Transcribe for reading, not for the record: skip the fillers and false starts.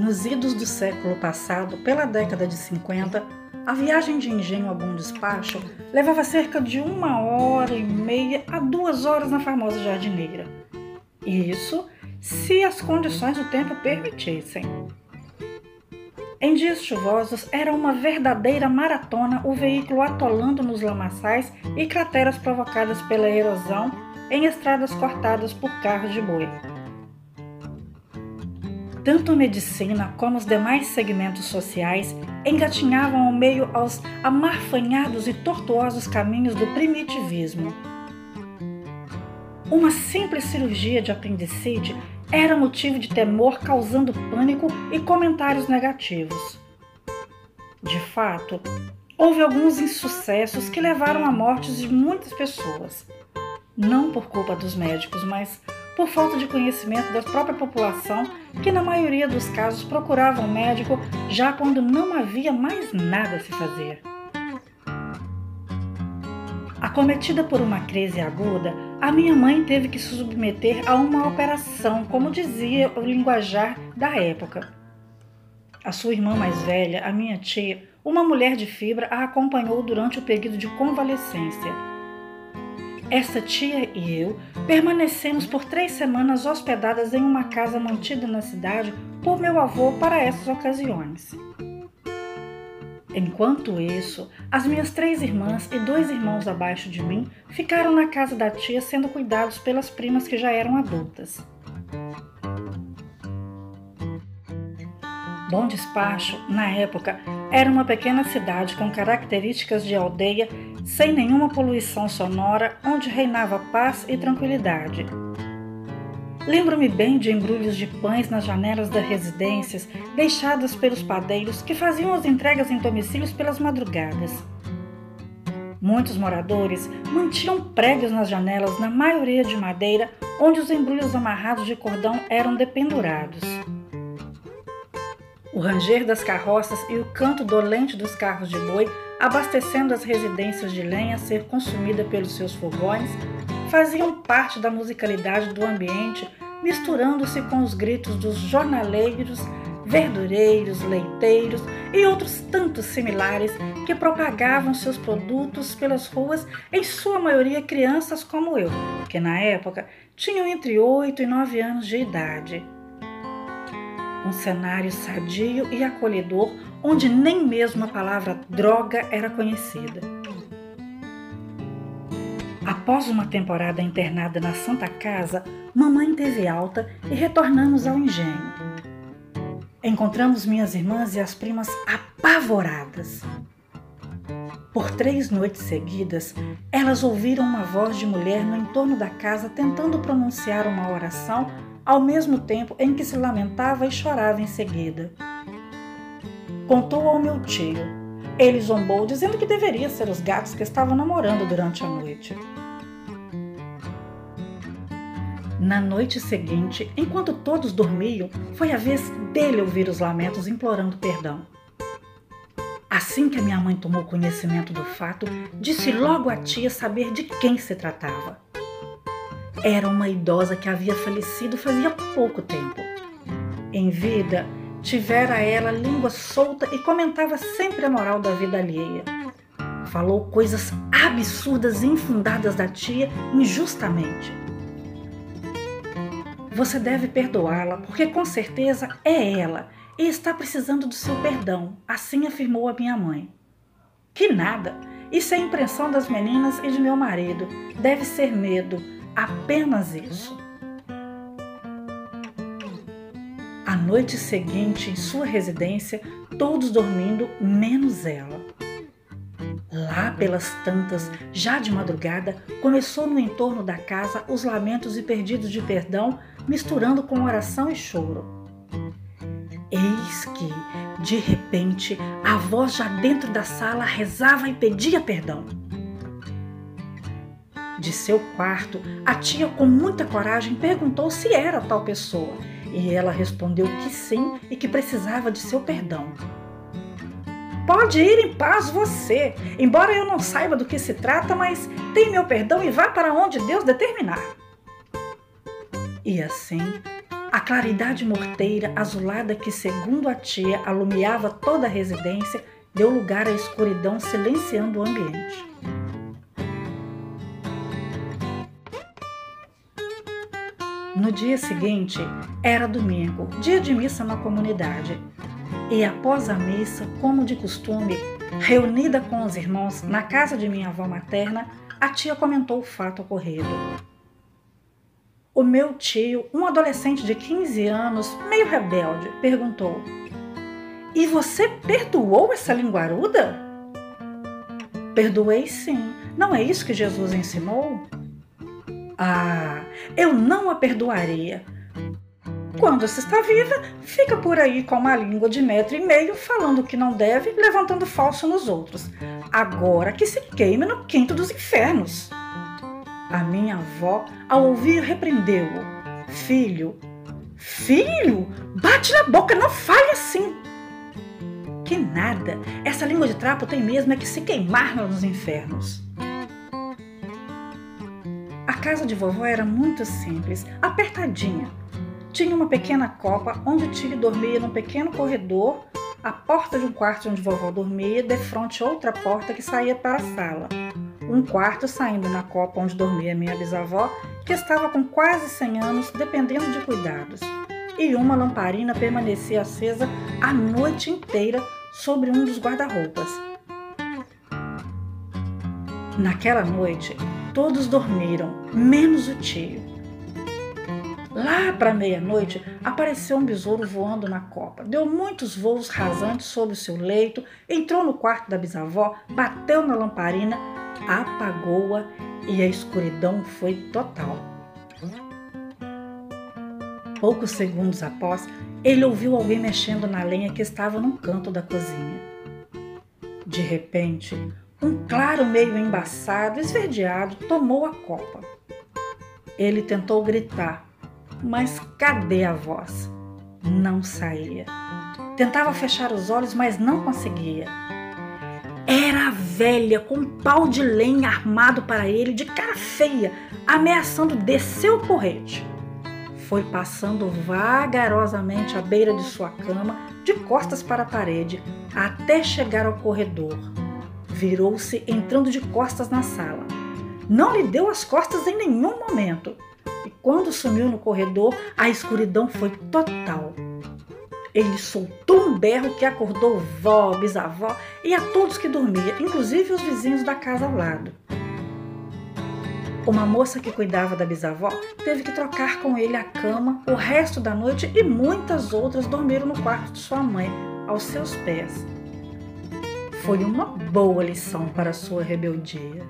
Nos idos do século passado, pela década de 50, a viagem de engenho a bom despacho levava cerca de 1h30 a 2 horas na famosa jardineira. Isso se as condições do tempo permitissem. Em dias chuvosos, era uma verdadeira maratona o veículo atolando nos lamaçais e crateras provocadas pela erosão em estradas cortadas por carros de boi. Tanto a medicina como os demais segmentos sociais engatinhavam ao meio aos amarfanhados e tortuosos caminhos do primitivismo. Uma simples cirurgia de apendicite era motivo de temor, causando pânico e comentários negativos. De fato, houve alguns insucessos que levaram à morte de muitas pessoas, não por culpa dos médicos, mas por falta de conhecimento da própria população, que na maioria dos casos procurava um médico já quando não havia mais nada a se fazer. Acometida por uma crise aguda, a minha mãe teve que se submeter a uma operação, como dizia o linguajar da época. A sua irmã mais velha, a minha tia, uma mulher de fibra, a acompanhou durante o período de convalescência. Esta tia e eu permanecemos por 3 semanas hospedadas em uma casa mantida na cidade por meu avô para essas ocasiões. Enquanto isso, as minhas 3 irmãs e 2 irmãos abaixo de mim ficaram na casa da tia sendo cuidados pelas primas que já eram adultas. Bom Despacho, na época, era uma pequena cidade com características de aldeia, sem nenhuma poluição sonora, onde reinava paz e tranquilidade. Lembro-me bem de embrulhos de pães nas janelas das residências, deixadas pelos padeiros que faziam as entregas em domicílios pelas madrugadas. Muitos moradores mantinham pregos nas janelas, na maioria de madeira, onde os embrulhos amarrados de cordão eram dependurados. O ranger das carroças e o canto dolente dos carros de boi, abastecendo as residências de lenha a ser consumida pelos seus fogões, faziam parte da musicalidade do ambiente, misturando-se com os gritos dos jornaleiros, verdureiros, leiteiros e outros tantos similares que propagavam seus produtos pelas ruas, em sua maioria crianças como eu, que na época tinham entre 8 e 9 anos de idade. Um cenário sadio e acolhedor, onde nem mesmo a palavra droga era conhecida. Após uma temporada internada na Santa Casa, mamãe teve alta e retornamos ao engenho. Encontramos minhas irmãs e as primas apavoradas. Por 3 noites seguidas, elas ouviram uma voz de mulher no entorno da casa tentando pronunciar uma oração ao mesmo tempo em que se lamentava e chorava em seguida. Contou ao meu tio. Ele zombou, dizendo que deveria ser os gatos que estavam namorando durante a noite. Na noite seguinte, enquanto todos dormiam, foi a vez dele ouvir os lamentos implorando perdão. Assim que a minha mãe tomou conhecimento do fato, disse logo à tia saber de quem se tratava. Era uma idosa que havia falecido fazia pouco tempo. Em vida, tivera ela língua solta e comentava sempre a moral da vida alheia. Falou coisas absurdas e infundadas da tia injustamente. Você deve perdoá-la, porque com certeza é ela e está precisando do seu perdão, assim afirmou a minha mãe. Que nada, isso é impressão das meninas e de meu marido, deve ser medo, apenas isso. A noite seguinte, em sua residência, todos dormindo, menos ela. Lá pelas tantas, já de madrugada, começou no entorno da casa os lamentos e pedidos de perdão, misturando com oração e choro. Eis que, de repente, a voz já dentro da sala rezava e pedia perdão. De seu quarto, a tia, com muita coragem, perguntou se era tal pessoa, e ela respondeu que sim e que precisava de seu perdão. Pode ir em paz você, embora eu não saiba do que se trata, mas tem meu perdão e vá para onde Deus determinar. E assim, A claridade morteira, azulada que, segundo a tia, alumiava toda a residência, deu lugar à escuridão, silenciando o ambiente. No dia seguinte, era domingo, dia de missa na comunidade. E após a missa, como de costume, reunida com os irmãos na casa de minha avó materna, a tia comentou o fato ocorrido. O meu tio, um adolescente de 15 anos, meio rebelde, perguntou: "E você perdoou essa linguaruda?" "Perdoei sim. Não é isso que Jesus ensinou?" "Ah, eu não a perdoaria. Quando se está viva, fica por aí com uma língua de 1,5 m falando o que não deve, levantando falso nos outros. Agora que se queime no quinto dos infernos." A minha avó, ao ouvir, repreendeu-o: Filho, bate na boca, não fale assim." "Que nada, essa língua de trapo tem mesmo é que se queimar nos infernos." A casa de vovó era muito simples, apertadinha. Tinha uma pequena copa onde o tio dormia num pequeno corredor, a porta de um quarto onde vovó dormia, defronte outra porta que saía para a sala. Um quarto saindo na copa onde dormia minha bisavó, que estava com quase 100 anos, dependendo de cuidados. E uma lamparina permanecia acesa a noite inteira sobre um dos guarda-roupas. Naquela noite, todos dormiram, menos o tio. Lá para meia-noite, apareceu um besouro voando na copa. Deu muitos voos rasantes sobre o seu leito, entrou no quarto da bisavó, bateu na lamparina, apagou-a e a escuridão foi total. Poucos segundos após, ele ouviu alguém mexendo na lenha que estava num canto da cozinha. De repente, um claro meio embaçado, esverdeado, tomou a copa. Ele tentou gritar, mas cadê a voz? Não saía. Tentava fechar os olhos, mas não conseguia. Era a velha com um pau de lenha armado para ele, de cara feia, ameaçando descer o porrete. Foi passando vagarosamente à beira de sua cama, de costas para a parede, até chegar ao corredor. Virou-se, entrando de costas na sala. Não lhe deu as costas em nenhum momento. E quando sumiu no corredor, a escuridão foi total. Ele soltou um berro que acordou vó, bisavó e a todos que dormiam, inclusive os vizinhos da casa ao lado. Uma moça que cuidava da bisavó teve que trocar com ele a cama o resto da noite e muitas outras dormiram no quarto de sua mãe, aos seus pés. Foi uma boa lição para sua rebeldia.